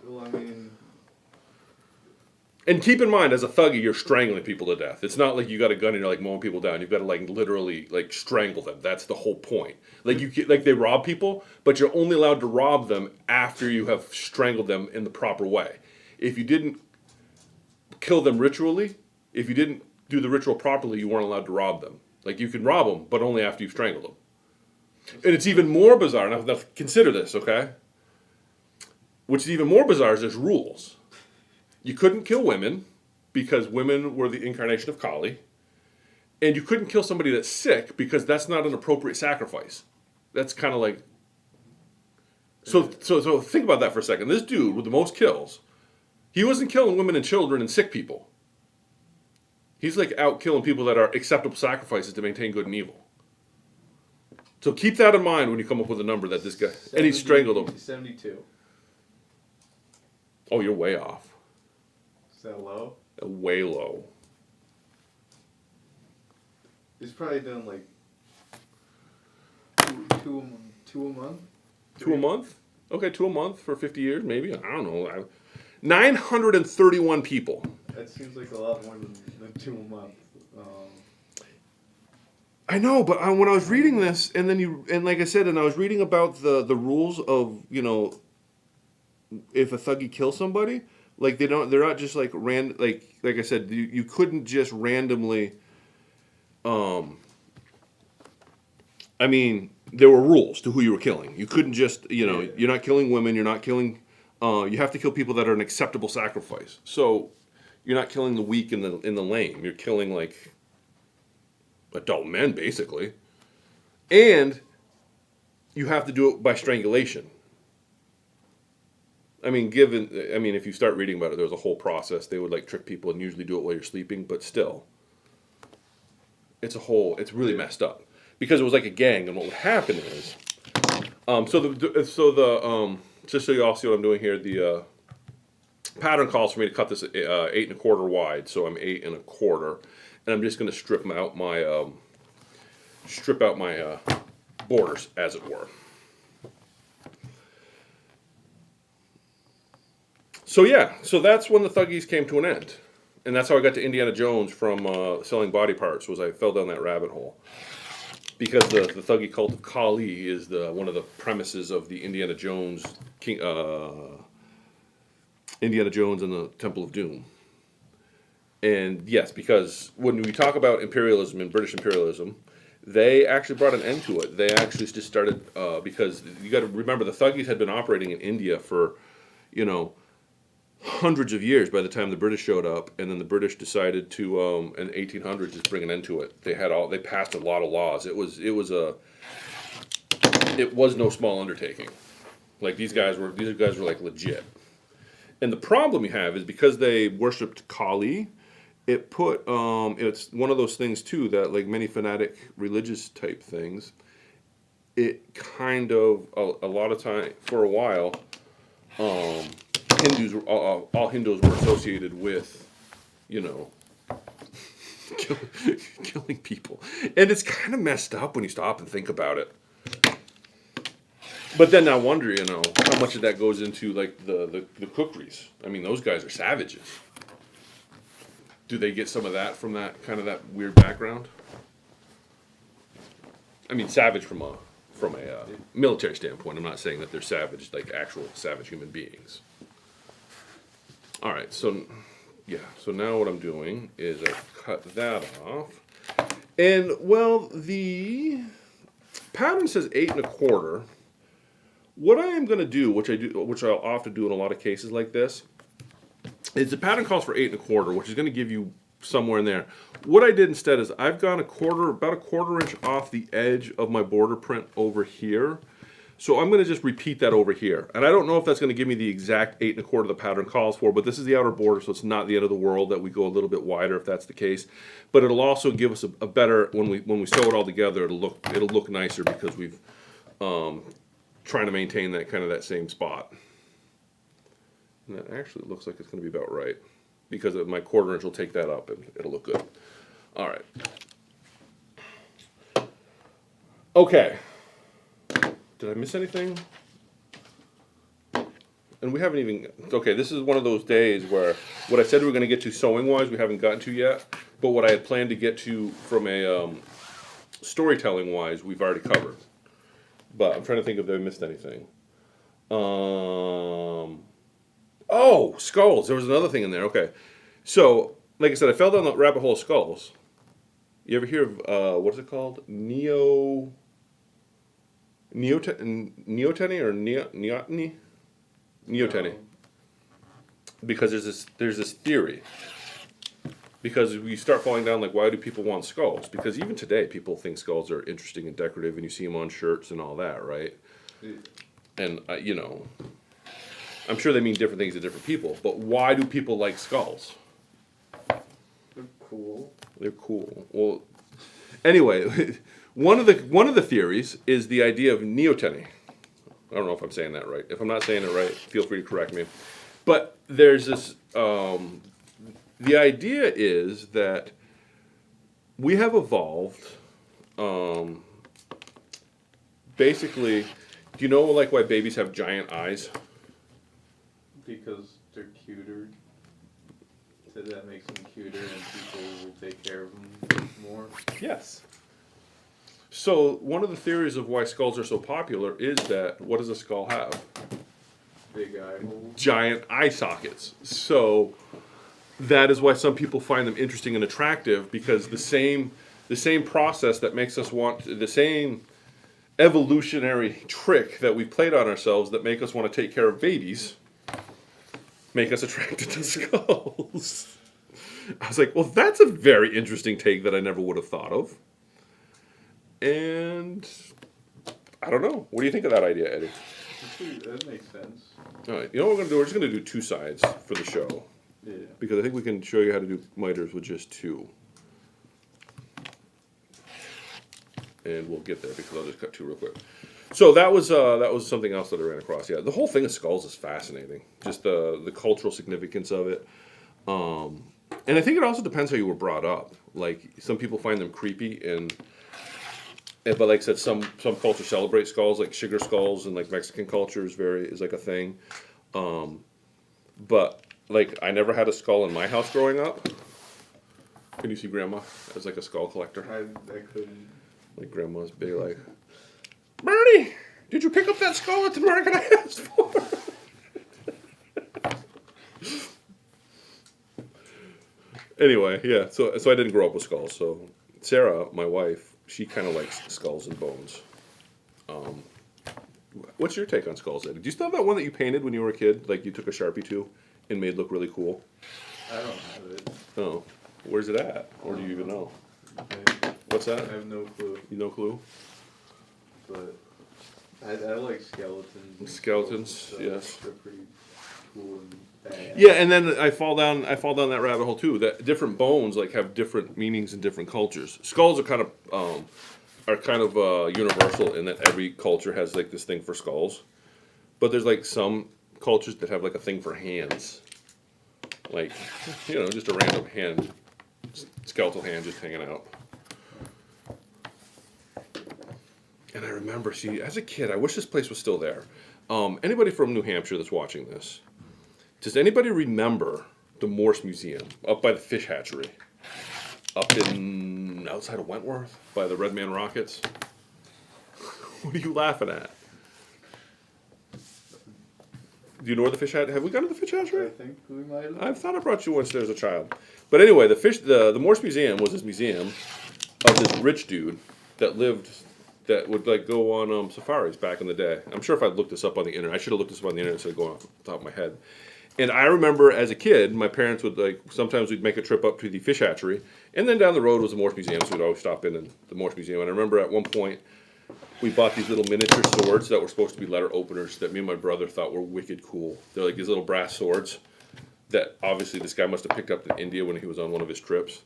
B: Well, I mean...
A: And keep in mind, as a thuggy, you're strangling people to death. It's not like you got a gun and you're like mowing people down. You've got to like literally like strangle them. That's the whole point. Like they rob people, but you're only allowed to rob them after you have strangled them in the proper way. If you didn't kill them ritually, if you didn't do the ritual properly, you weren't allowed to rob them. Like you can rob them, but only after you've strangled them. And it's even more bizarre. Now consider this, okay? Which is even more bizarre is there's rules. You couldn't kill women because women were the incarnation of Kali. And you couldn't kill somebody that's sick because that's not an appropriate sacrifice. That's kind of like... So think about that for a second. This dude with the most kills, he wasn't killing women and children and sick people. He's like out killing people that are acceptable sacrifices to maintain good and evil. So keep that in mind when you come up with a number that this guy... And he strangled him.
B: 72.
A: Oh, you're way off.
B: Is that low?
A: Way low.
B: He's probably done like two a month.
A: 2 a month? Okay, 2 a month for 50 years, maybe. I don't know. 931 people.
B: That seems like a lot more than 2 a month.
A: I know, but when I was reading this, and like I said, and I was reading about the rules of, you know, if a thuggy kills somebody, like they're not just like like I said, you couldn't just randomly. I mean, there were rules to who you were killing. You couldn't just, you know, you're not killing women. You're not killing. You have to kill people that are an acceptable sacrifice. So, you're not killing the weak and the lame. You're killing like adult men, basically, and you have to do it by strangulation. I mean, if you start reading about it, there was a whole process. They would like trick people and usually do it while you're sleeping, but still, it's really messed up because it was like a gang. And what would happen is, just so you all see what I'm doing here, the pattern calls for me to cut this at 8 1/4 wide, so I'm 8 1/4, and I'm just going to strip out my borders, as it were. So that's when the thuggies came to an end. And that's how I got to Indiana Jones from selling body parts, was I fell down that rabbit hole. Because the thuggy cult of Kali is one of the premises of the Indiana Jones and the Temple of Doom. And yes, because when we talk about imperialism and British imperialism, they actually brought an end to it. They actually just started, because you got to remember the thuggies had been operating in India for, you know, hundreds of years by the time the British showed up, and then the British decided to in the 1800s just bring an end to it. They passed a lot of laws. It was no small undertaking. Like these guys were like legit. And the problem you have is because they worshipped Kali, it put it's one of those things too that like many fanatic religious type things, it kind of a lot of time for a while. Hindus, all Hindus were associated with, you know, killing people, and it's kind of messed up when you stop and think about it. But then I wonder, you know, how much of that goes into like the cookeries. I mean, those guys are savages. Do they get some of that from that kind of that weird background? I mean, savage from a military standpoint. I'm not saying that they're savage, like actual savage human beings. All right, so now what I'm doing is I cut that off. And, well, the pattern says 8 1/4. What I am going to do, which I'll often do in a lot of cases like this, is the pattern calls for 8 1/4, which is going to give you somewhere in there. What I did instead is I've gone about a quarter inch off the edge of my border print over here. So I'm going to just repeat that over here. And I don't know if that's going to give me the exact 8 1/4 the pattern calls for, but this is the outer border, so it's not the end of the world that we go a little bit wider if that's the case. But it'll also give us a better, when we sew it all together, it'll look nicer because we've trying to maintain that kind of that same spot. And that actually looks like it's going to be about right. because my quarter inch will take that up and it'll look good. All right. Okay. Did I miss anything? And we haven't even, okay, this is one of those days where what I said we were going to get to sewing wise, we haven't gotten to yet. But what I had planned to get to from a storytelling wise, we've already covered. But I'm trying to think if I missed anything. Oh, skulls. There was another thing in there. Okay. So, like I said, I fell down the rabbit hole of skulls. You ever hear of, what is it called? Neoteny or neoteny? Neoteny. Because there's this theory. Because we start falling down, like, why do people want skulls? Because even today, people think skulls are interesting and decorative, and you see them on shirts and all that, right? Yeah. And, you know, I'm sure they mean different things to different people, but why do people like skulls?
B: They're cool.
A: They're cool. Well, anyway, one of the theories is the idea of neoteny. I don't know if I'm saying that right. If I'm not saying it right, feel free to correct me. But there's this, the idea is that we have evolved, basically, do you know like why babies have giant eyes?
B: Because they're cuter. So that makes them cuter and people will take care of them more.
A: Yes. So one of the theories of why skulls are so popular is that, what does a skull have?
B: Big eye holes.
A: Giant eye sockets. So that is why some people find them interesting and attractive, because the same process that makes us want, the same evolutionary trick that we played on ourselves that make us want to take care of babies make us attracted to skulls. I was like, well, that's a very interesting take that I never would have thought of. And I don't know. What do you think of that idea, Eddie?
B: That makes sense.
A: All right. You know what we're going to do? We're just going to do two sides for the show.
B: Yeah.
A: Because I think we can show you how to do miters with just two. And we'll get there because I'll just cut two real quick. So that was something else that I ran across. Yeah, the whole thing of skulls is fascinating. Just the cultural significance of it. And I think it also depends how you were brought up. Like, some people find them creepy, but like I said, some cultures celebrate skulls, like sugar skulls, and like Mexican culture is like a thing. But like, I never had a skull in my house growing up. Can you see Grandma as like a skull collector?
B: I couldn't.
A: Like, Grandma's big, like, Bernie, did you pick up that skull at the market I asked for? Anyway, yeah, so I didn't grow up with skulls. So Sarah, my wife, she kind of likes skulls and bones. What's your take on skulls, Eddie? Do you still have that one that you painted when you were a kid, like you took a Sharpie to and made look really cool?
B: I don't have it.
A: Oh, where's it at? Or do you even know? What's that?
B: I have no clue.
A: You no clue?
B: But I like skeletons.
A: Skeletons,
B: So
A: yes.
B: they're pretty cool and bad.
A: Yeah, and then I fall down that rabbit hole too. That different bones like have different meanings in different cultures. Skulls are kind of universal in that every culture has like this thing for skulls, but there's like some cultures that have like a thing for hands, like, you know, just a random hand, skeletal hand just hanging out. And I remember, see, as a kid, I wish this place was still there. Anybody from New Hampshire that's watching this, does anybody remember the Morse Museum up by the fish hatchery? Up in, outside of Wentworth, by the Red Man Rockets? What are you laughing at? Do you know where the fish hatchery, have we gone to the fish hatchery?
B: I think we might have.
A: I thought I brought you once there as a child. But anyway, the Morse Museum was this museum of this rich dude that would like go on safaris back in the day. I'm sure if I looked this up on the internet, I should have looked this up on the internet instead of going off the top of my head. And I remember as a kid, my parents would sometimes we'd make a trip up to the fish hatchery, and then down the road was the Morse Museum, so we'd always stop in the Morse Museum. And I remember at one point, we bought these little miniature swords that were supposed to be letter openers that me and my brother thought were wicked cool. They're like these little brass swords that obviously this guy must have picked up in India when he was on one of his trips.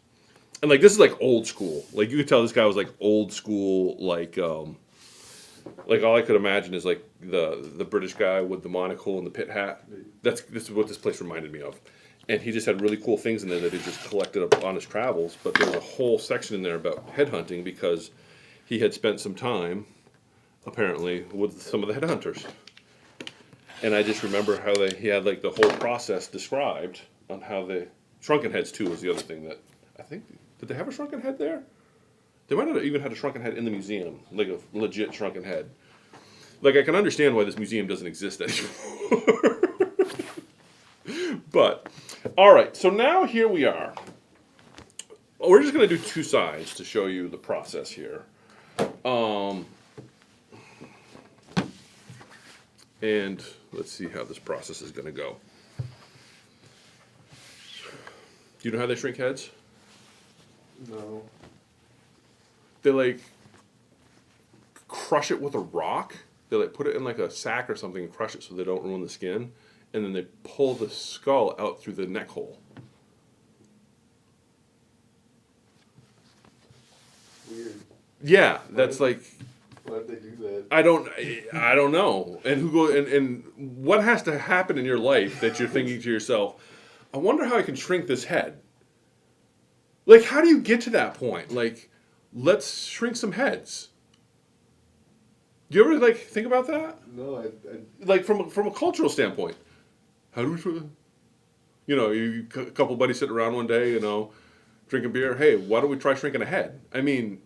A: And like, this is like old school. Like, you could tell this guy was like old school, like all I could imagine is like the British guy with the monocle and the pit hat. This is what this place reminded me of. and he just had really cool things in there that he just collected up on his travels. But there was a whole section in there about headhunting because he had spent some time, apparently, with some of the headhunters. And I just remember how he had like the whole process described on how the shrunken heads too was the other thing that I think, did they have a shrunken head there? They might have even had a shrunken head in the museum, like a legit shrunken head. Like I can understand why this museum doesn't exist anymore. But, all right, so now here we are. We're just going to do two sides to show you the process here. And let's see how this process is going to go. Do you know how they shrink heads?
B: No.
A: They like crush it with a rock. They like put it in like a sack or something and crush it so they don't ruin the skin. And then they pull the skull out through the neck hole.
B: Weird.
A: Yeah, that's like,
B: Why'd they do that?
A: I don't know. And and what has to happen in your life that you're thinking to yourself, I wonder how I can shrink this head. Like, how do you get to that point? Like, let's shrink some heads. Do you ever like think about that?
B: No, I
A: Like from a cultural standpoint, how do we shrink? You know, a couple buddies sitting around one day, you know, drinking beer. Hey, why don't we try shrinking a head? I mean,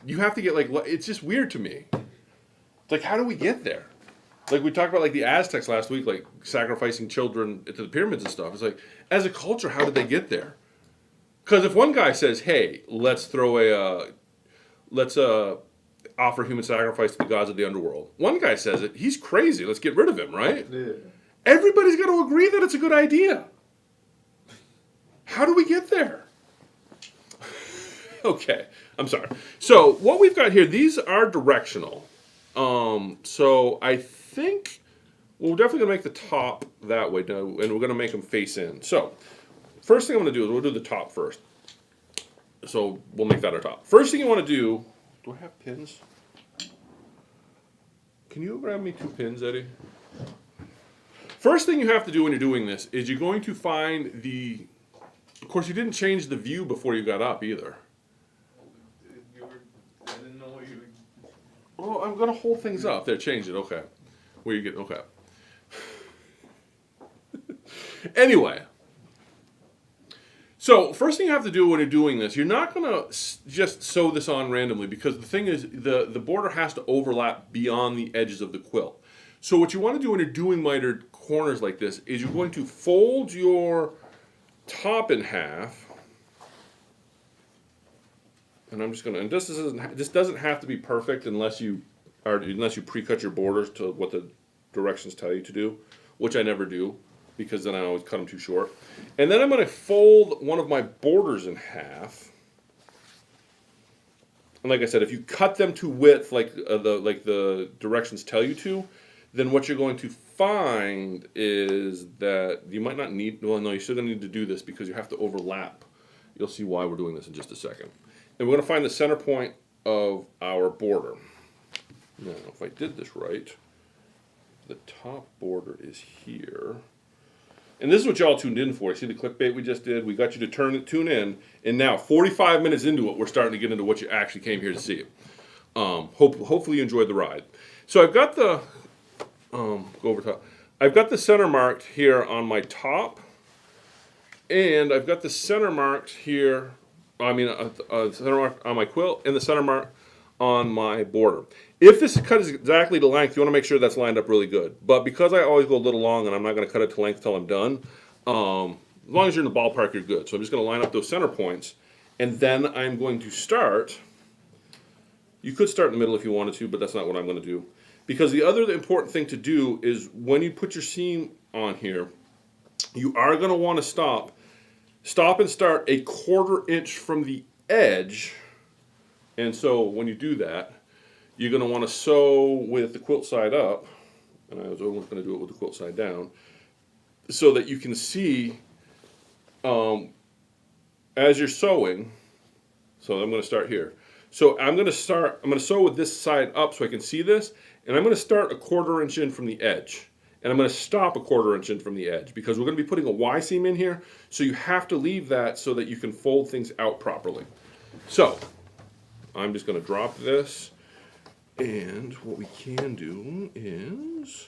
A: you have to get like, it's just weird to me. It's like, how do we get there? Like we talked about like the Aztecs last week, like sacrificing children to the pyramids and stuff. It's like, as a culture, how did they get there? Because if one guy says, hey, let's offer human sacrifice to the gods of the underworld. One guy says it, he's crazy, let's get rid of him, right?
B: yeah.
A: Everybody's got to agree that it's a good idea. How do we get there? Okay, I'm sorry. So what we've got here, these are directional. So I think we're definitely going to make the top that way, and we're going to make them face in. So first thing I'm going to do is we'll do the top first. So we'll make that our top. First thing you want to do I have pins? Can you grab me 2 pins, Eddie? First thing you have to do when you're doing this is you're going to find of course you didn't change the view before you got up either.
B: I didn't know what you were...
A: Oh, I'm going to hold things up. There, change it. Okay. Where you get, okay. Anyway. So, first thing you have to do when you're doing this, you're not going to just sew this on randomly because the thing is, the border has to overlap beyond the edges of the quilt. So what you want to do when you're doing mitered corners like this is you're going to fold your top in half. And I'm just going to, and this doesn't have to be perfect unless you pre-cut your borders to what the directions tell you to do, which I never do because then I always cut them too short. And then I'm going to fold one of my borders in half. And like I said, if you cut them to width like the directions tell you to, then what you're going to find is that you might not need, well, no, you're still going to need to do this because you have to overlap. You'll see why we're doing this in just a second. And we're going to find the center point of our border. Now, if I did this right, the top border is here. And this is what y'all tuned in for. You see the clickbait we just did? We got you to tune in. And now, 45 minutes into it, we're starting to get into what you actually came here to see. Hopefully you enjoyed the ride. So I've got the, go over top. I've got the center marked here on my top. And I've got the center marked here, center mark on my quilt and the center mark on my border. If this cut is exactly to length, you want to make sure that's lined up really good. But because I always go a little long and I'm not going to cut it to length till I'm done, as long as you're in the ballpark, you're good. So I'm just going to line up those center points. And then I'm going to start. You could start in the middle if you wanted to, but that's not what I'm going to do. Because the other important thing to do is when you put your seam on here, you are going to want to stop and start a 1/4 inch from the edge. And so when you do that, you're going to want to sew with the quilt side up, and I was almost going to do it with the quilt side down, so that you can see as you're sewing. So I'm going to start here. So I'm going to sew with this side up so I can see this, and I'm going to start a 1/4 inch in from the edge. And I'm going to stop a 1/4 inch in from the edge because we're going to be putting a Y seam in here. So you have to leave that so that you can fold things out properly. So I'm just going to drop this. And what we can do is,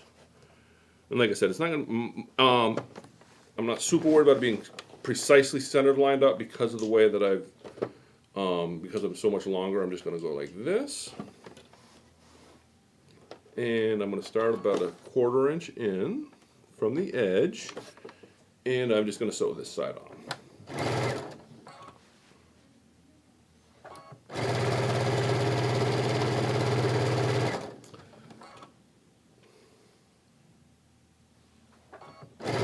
A: and like I said, it's not going to, I'm not super worried about it being precisely centered lined up because of the way that because I'm so much longer, I'm just going to go like this. And I'm going to start about a 1/4 inch in from the edge. And I'm just going to sew this side on.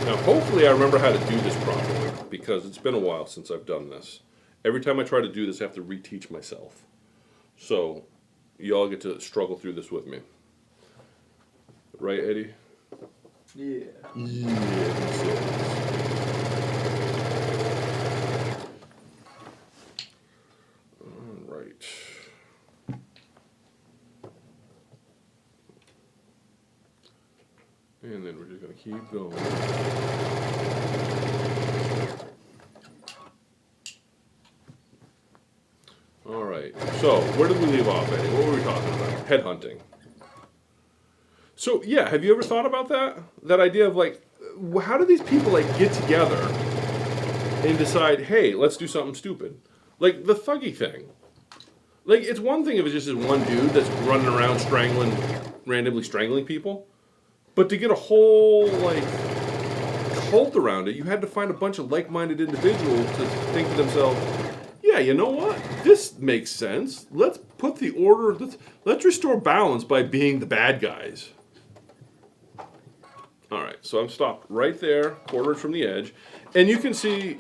A: Now, hopefully I remember how to do this properly because it's been a while since I've done this. Every time I try to do this, I have to reteach myself. So, you all get to struggle through this with me. Right, Eddie?
B: Yeah.
A: Yeah, he says. All right. And then we're just going to keep going. All right. So, where did we leave off, Eddie? What were we talking about? Headhunting. So, yeah, have you ever thought about that? That idea of like, how do these people like get together and decide, hey, let's do something stupid? Like the thuggy thing. Like, it's one thing if it's just this one dude that's running around randomly strangling people. But to get a whole, like, cult around it, you had to find a bunch of like-minded individuals to think to themselves, yeah, you know what? This makes sense. Let's put the order, let's restore balance by being the bad guys. All right, so I'm stopped right there, 1/4 inch from the edge. And you can see,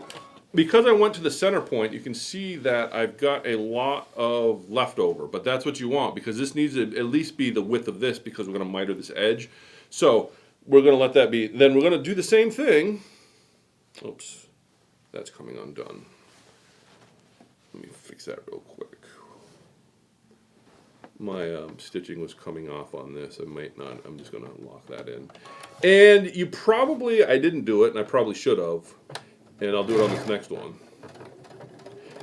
A: because I went to the center point, you can see that I've got a lot of leftover. But that's what you want, because this needs to at least be the width of this, because we're going to miter this edge. So we're going to let that be. Then we're going to do the same thing. Oops, that's coming undone. Let me fix that real quick. My stitching was coming off on this. I might not. I'm just going to lock that in. And you probably, I didn't do it, and I probably should have. And I'll do it on this next one.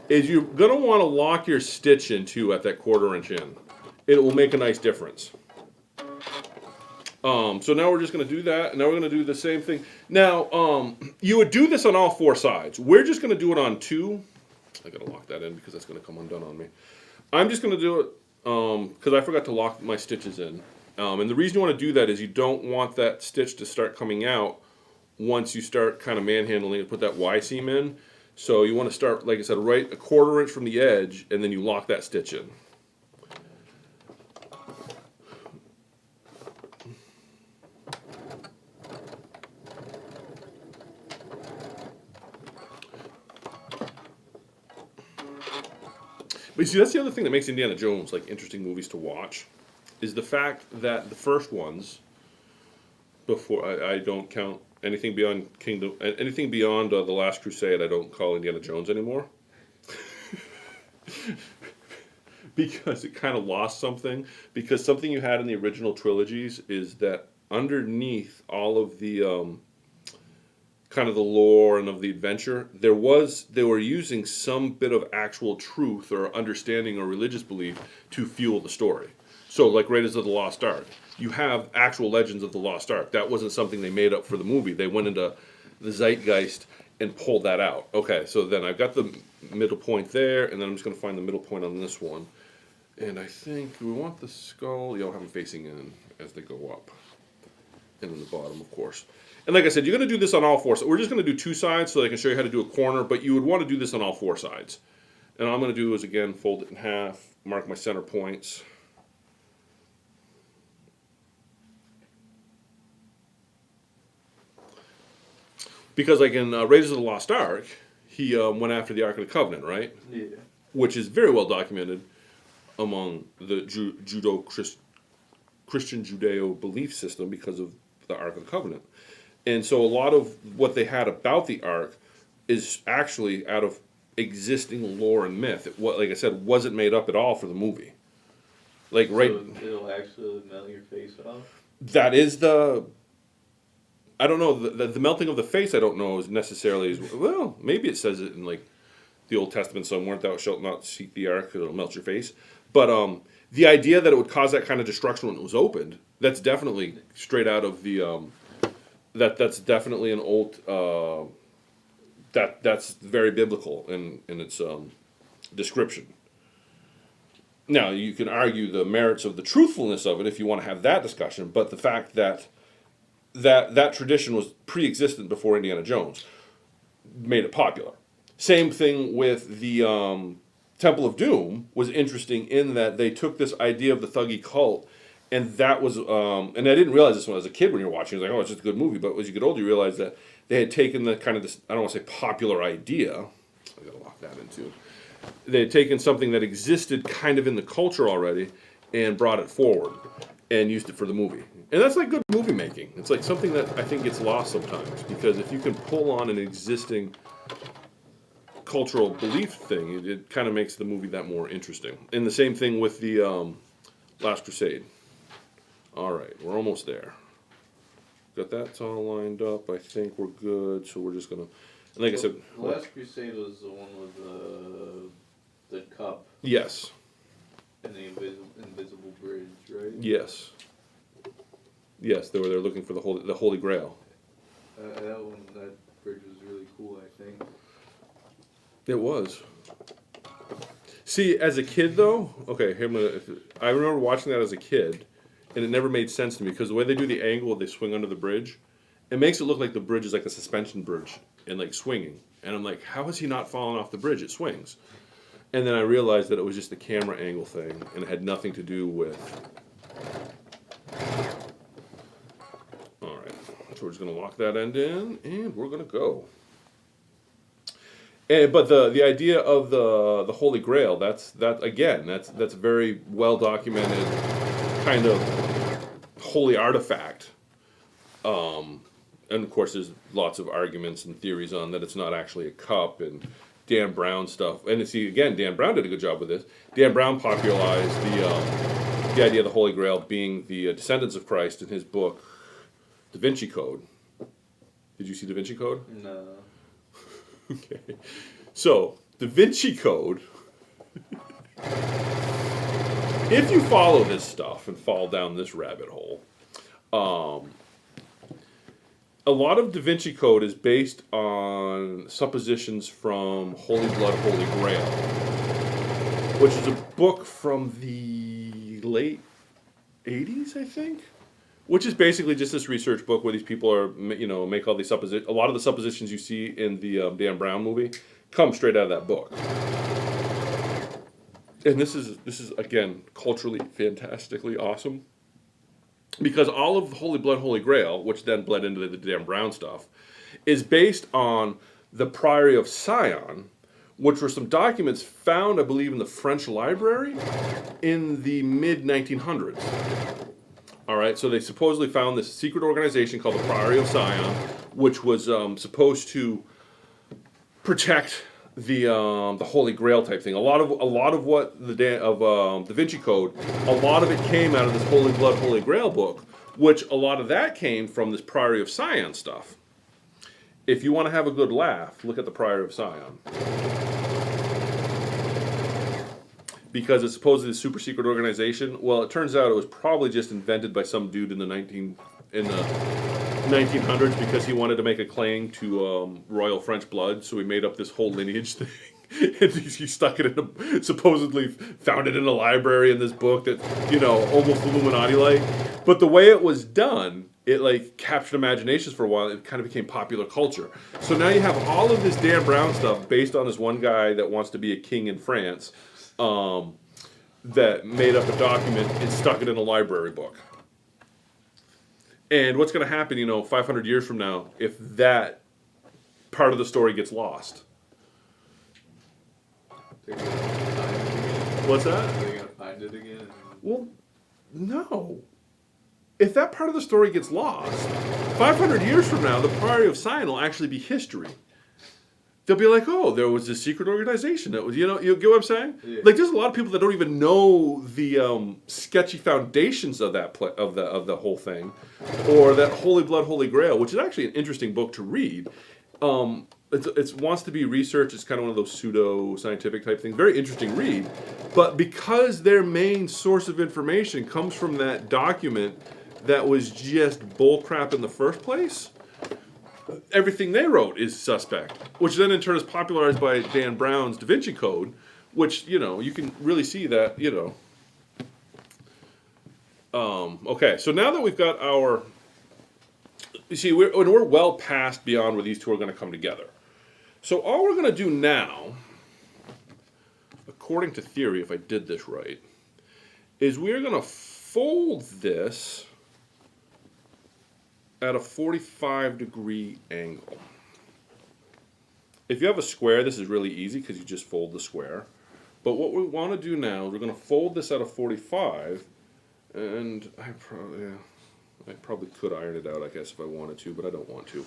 A: Is you're going to want to lock your stitch in too at that 1/4 inch in. It will make a nice difference. So now we're just going to do that, and now we're going to do the same thing. Now, you would do this on all 4 sides. We're just going to do it on 2. I got to lock that in because that's going to come undone on me. I'm just going to do it because I forgot to lock my stitches in. And the reason you want to do that is you don't want that stitch to start coming out once you start kind of manhandling it, put that Y seam in. So you want to start, like I said, right a 1/4 inch from the edge, and then you lock that stitch in. But you see, that's the other thing that makes Indiana Jones like interesting movies to watch, is the fact that the first ones, before I don't count anything beyond the Last Crusade, I don't call Indiana Jones anymore, because it kind of lost something. Because something you had in the original trilogies is that underneath all of the kind of the lore and of the adventure, they were using some bit of actual truth or understanding or religious belief to fuel the story. So, like Raiders of the Lost Ark, you have actual legends of the Lost Ark. That wasn't something they made up for the movie. They went into the zeitgeist and pulled that out. Okay, so then I've got the middle point there, and then I'm just going to find the middle point on this one. And I think we want the skull. You'll have them facing in as they go up, and then the bottom, of course. And like I said, you're going to do this on all 4 sides. We're just going to do 2 sides so I can show you how to do a corner, but you would want to do this on all 4 sides. And all I'm going to do is, again, fold it in half, mark my center points. Because like in Raiders of the Lost Ark, he went after the Ark of the Covenant, right?
B: Yeah.
A: Which is very well documented among the Christian Judeo belief system because of the Ark of the Covenant. And so a lot of what they had about the Ark is actually out of existing lore and myth. Like I said, wasn't made up at all for the movie. Like, right.
B: So it'll actually melt your face off?
A: That is the I don't know the melting of the face. I don't know is necessarily as well. Maybe it says it in like the Old Testament somewhere. Thou shalt not seek the ark; it'll melt your face. But the idea that it would cause that kind of destruction when it was opened, that's definitely straight out of the that's definitely an old that's very biblical in its description. Now you can argue the merits of the truthfulness of it if you want to have that discussion, but the fact that that tradition was pre-existent before Indiana Jones made it popular. Same thing with the Temple of Doom was interesting in that they took this idea of the thuggy cult, and that was and I didn't realize this when I was a kid when you're watching. I was like, oh, it's just a good movie. But as you get older, you realize that they had taken the kind of this, I don't want to say popular idea. I gotta lock that in too. They had taken something that existed kind of in the culture already and brought it forward and used it for the movie. And that's like good movie making. It's like something that I think gets lost sometimes because if you can pull on an existing cultural belief thing, it kind of makes the movie that more interesting. And the same thing with the Last Crusade. All right, we're almost there. Got that all lined up. I think we're good. So we're just gonna, and like I said,
B: The Last Crusade was the one with the cup
A: yes,
B: and the invisible bridge, right?
A: yes, yes. They were there looking for the Holy Grail.
B: That bridge was really cool, I think.
A: It was. See, as a kid though, okay, I remember watching that as a kid, and it never made sense to me because the way they do the angle, they swing under the bridge, it makes it look like the bridge is like a suspension bridge and like swinging. And I'm like, how is he not falling off the bridge? It swings. And then I realized that it was just the camera angle thing, and it had nothing to do with. All right, so we're just gonna lock that end in, and we're gonna go. But the idea of the Holy Grail, that's a very well documented kind of holy artifact. And of course, there's lots of arguments and theories on that it's not actually a cup and Dan Brown stuff. And see, again, Dan Brown did a good job with this. Dan Brown popularized the idea of the Holy Grail being the descendants of Christ in his book, Da Vinci Code. Did you see Da Vinci Code?
B: No.
A: Okay. So, Da Vinci Code, if you follow this stuff and fall down this rabbit hole, a lot of Da Vinci Code is based on suppositions from Holy Blood, Holy Grail, which is a book from the late 80s, I think. Which is basically just this research book where these people are, make all these suppositions. A lot of the suppositions you see in the Dan Brown movie come straight out of that book. And this is again culturally fantastically awesome because all of Holy Blood, Holy Grail, which then bled into the Dan Brown stuff, is based on the Priory of Sion, which were some documents found, I believe, in the French library in the mid 1900s. All right, so they supposedly found this secret organization called the Priory of Sion, which was supposed to protect the Holy Grail type thing. A lot of what the Da Vinci Code, a lot of it came out of this Holy Blood, Holy Grail book, which a lot of that came from this Priory of Sion stuff. If you want to have a good laugh, look at the Priory of Sion. Because it's supposedly a super secret organization. Well, it turns out it was probably just invented by some dude in the 1900s because he wanted to make a claim to royal French blood, so he made up this whole lineage thing. And he stuck it in supposedly found it in a library in this book that, almost Illuminati-like. But the way it was done, it like captured imaginations for a while. It kind of became popular culture. So now you have all of this Dan Brown stuff based on this one guy that wants to be a king in France. That made up a document and stuck it in a library book. And what's going to happen, 500 years from now, if that part of the story gets lost? What's that?
B: Are they going to find it again?
A: Well, no. If that part of the story gets lost, 500 years from now, the Priory of Sion will actually be history. they'll be like, oh, there was this secret organization that was, you get what I'm saying?
B: Yeah.
A: Like, there's a lot of people that don't even know the sketchy foundations of that of the whole thing, or that Holy Blood, Holy Grail, which is actually an interesting book to read. It wants to be research. It's kind of one of those pseudo scientific type things. Very interesting read, but because their main source of information comes from that document that was just bullcrap in the first place, everything they wrote is suspect, which then in turn is popularized by Dan Brown's Da Vinci Code, which, you can really see that, Okay, so now that we've got our, you see, we're well past beyond where these two are going to come together. So all we're going to do now, according to theory, if I did this right, is we're going to fold this at a 45-degree angle. If you have a square, this is really easy because you just fold the square. But what we want to do now is we're going to fold this at a 45, and I probably could iron it out, I guess, if I wanted to, but I don't want to.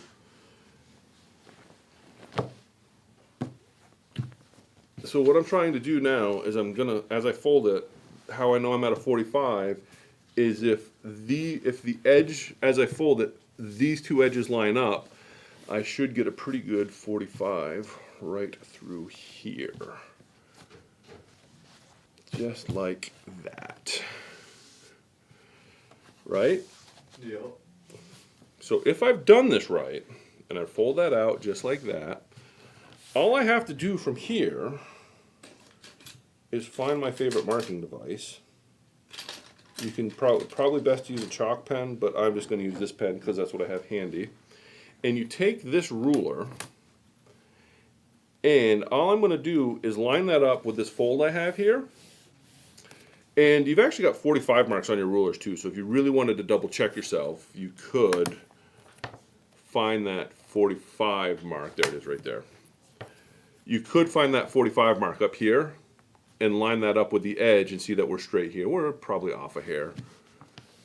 A: So what I'm trying to do now is I'm gonna, as I fold it, how I know I'm at a 45 is if the edge, as I fold it, these two edges line up, I should get a pretty good 45 right through here. Just like that. Right?
B: Yeah.
A: So if I've done this right, and I fold that out just like that, all I have to do from here is find my favorite marking device. You can probably best use a chalk pen, but I'm just going to use this pen because that's what I have handy. And you take this ruler, and all I'm going to do is line that up with this fold I have here. And you've actually got 45 marks on your rulers too, so if you really wanted to double check yourself, you could find that 45 mark. There it is right there. You could find that 45 mark up here and line that up with the edge and see that we're straight here. We're probably off a hair,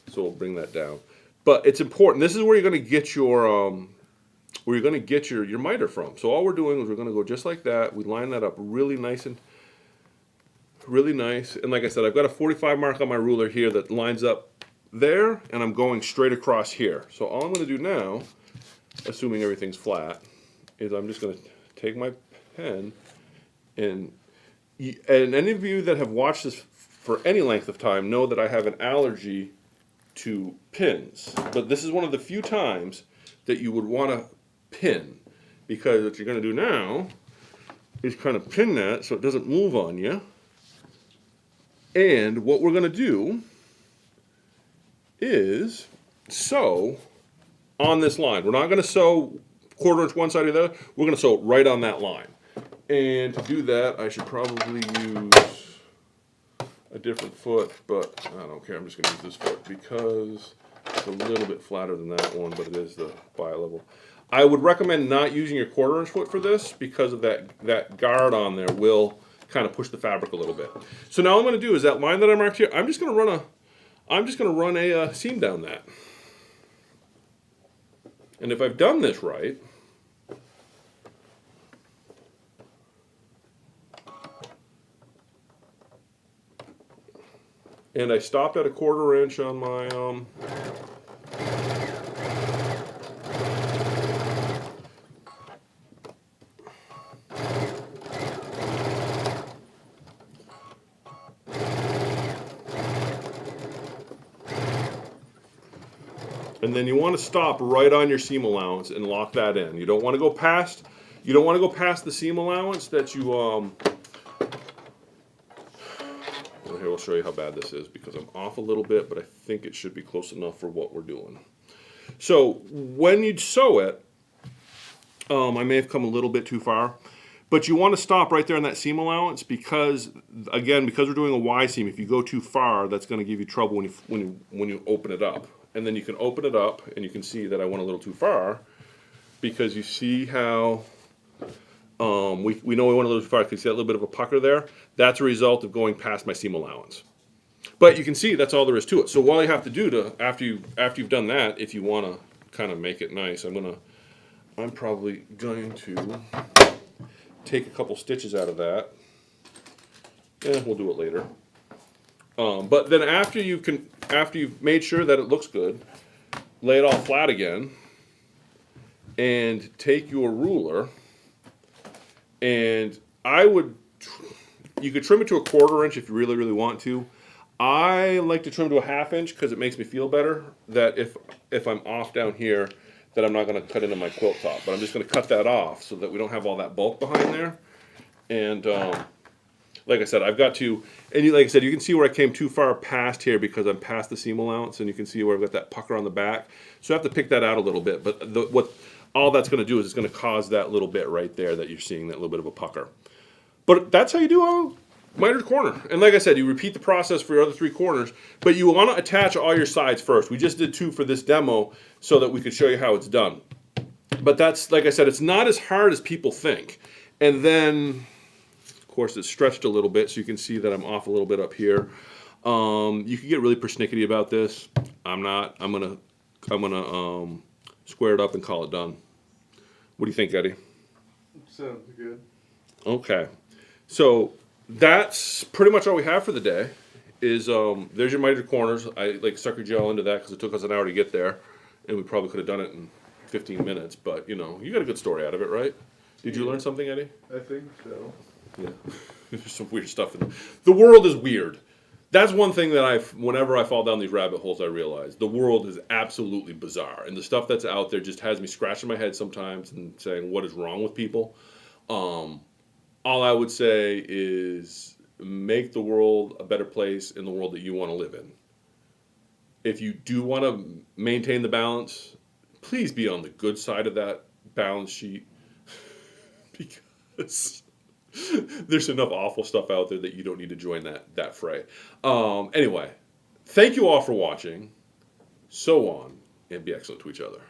A: so we'll bring that down. But it's important. This is where you're going to get your your miter from. So all we're doing is we're going to go just like that. We line that up really nice and really nice. And like I said, I've got a 45 mark on my ruler here that lines up there, and I'm going straight across here. So all I'm going to do now, assuming everything's flat, is I'm just going to take my pen and any of you that have watched this for any length of time know that I have an allergy to pins. But this is one of the few times that you would want to pin, because what you're going to do now is kind of pin that so it doesn't move on you. And what we're going to do is sew on this line. We're not going to sew 1/4 inch one side or the other. We're going to sew right on that line. And to do that, I should probably use a different foot, but I don't care. I'm just going to use this foot because it's a little bit flatter than that one, but it is the bi-level. I would recommend not using your 1/4 inch foot for this because of that guard on there will kind of push the fabric a little bit. So now all I'm going to do is that line that I marked here, I'm just going to run a seam down that. And if I've done this right, and I stopped at a 1/4 inch on my and then you want to stop right on your seam allowance and lock that in. You don't want to go past the seam allowance that you well, here, we'll show you how bad this is because I'm off a little bit, but I think it should be close enough for what we're doing. So when you sew it, I may have come a little bit too far, but you want to stop right there on that seam allowance because, again, because we're doing a Y seam, if you go too far, that's going to give you trouble when you open it up. And then you can open it up and you can see that I went a little too far because you see how we know we went a little too far because you see that little bit of a pucker there. That's a result of going past my seam allowance. But you can see that's all there is to it. So all you have to do after you've done that, if you want to kind of make it nice, I'm probably going to take a couple stitches out of that. Yeah, we'll do it later. But then after you've made sure that it looks good, lay it all flat again, and take your ruler, and you could trim it to a 1/4 inch if you really, really want to. I like to trim to a 1/2 inch because it makes me feel better that if I'm off down here, that I'm not going to cut into my quilt top. But I'm just going to cut that off so that we don't have all that bulk behind there. And like I said, I've got to, and like I said, you can see where I came too far past here because I'm past the seam allowance, and you can see where I've got that pucker on the back. So I have to pick that out a little bit. But what all that's going to do is it's going to cause that little bit right there that you're seeing, that little bit of a pucker. But that's how you do a mitered corner. And like I said, you repeat the process for your other 3 corners, but you want to attach all your sides first. We just did 2 for this demo so that we could show you how it's done. But that's, like I said, it's not as hard as people think. And then, of course, it's stretched a little bit, so you can see that I'm off a little bit up here. You can get really persnickety about this. I'm not. I'm gonna square it up and call it done. What do you think, Eddie?
B: Sounds good.
A: Okay, so that's pretty much all we have for the day. Is there's your mitered corners. I suckered you all into that because it took us an hour to get there, and we probably could have done it in 15 minutes. But you got a good story out of it, right? Did you learn something, Eddie?
B: I think so.
A: Yeah, there's some weird stuff in the world is weird. That's one thing that whenever I fall down these rabbit holes, I realize the world is absolutely bizarre, and the stuff that's out there just has me scratching my head sometimes and saying, "What is wrong with people?" All I would say is make the world a better place in the world that you want to live in. If you do want to maintain the balance, please be on the good side of that balance sheet because there's enough awful stuff out there that you don't need to join that fray. Anyway, thank you all for watching. So on, and be excellent to each other.